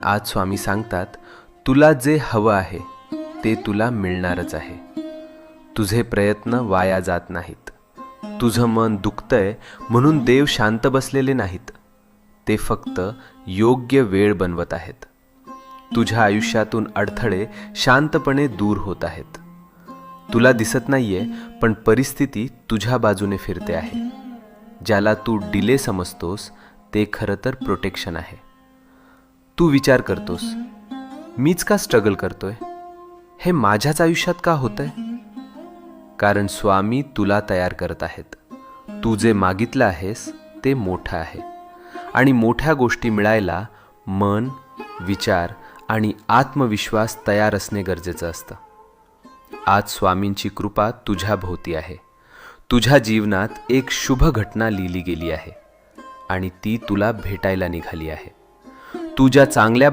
आज स्वामी सांगतात, तुला जे हवं आहे ते तुला मिळणारच आहे. तुझे प्रयत्न वाया जात नाहीत. तुझं मन दुखतंय म्हणून देव शांत बसलेले नाहीत. ते फक्त योग्य वेळ बनवत आहेत. तुझ्या आयुष्यातून अडथळे शांतपणे दूर होत आहेत. तुला दिसत नाहीये, पण परिस्थिती तुझ्या बाजूने फिरते आहे. ज्याला तू डिले समजतोस ते खरं तर प्रोटेक्शन आहे. तू विचार करतोस, मीच का स्ट्रगल करतोय, हे माझ्याच आयुष्यात का होतंय? कारण स्वामी तुला तयार करत आहेत. तू जे मागितलं आहेस ते मोठं आहे, आणि मोठ्या गोष्टी मिळायला मन, विचार आणि आत्मविश्वास तयार असणे गरजेचं असतं. आज स्वामींची कृपा तुझ्या भोवती आहे. तुझ्या जीवनात एक शुभ घटना लिहिली गेली आहे, आणि ती तुला भेटायला निघाली आहे. तुझ्या चांगल्या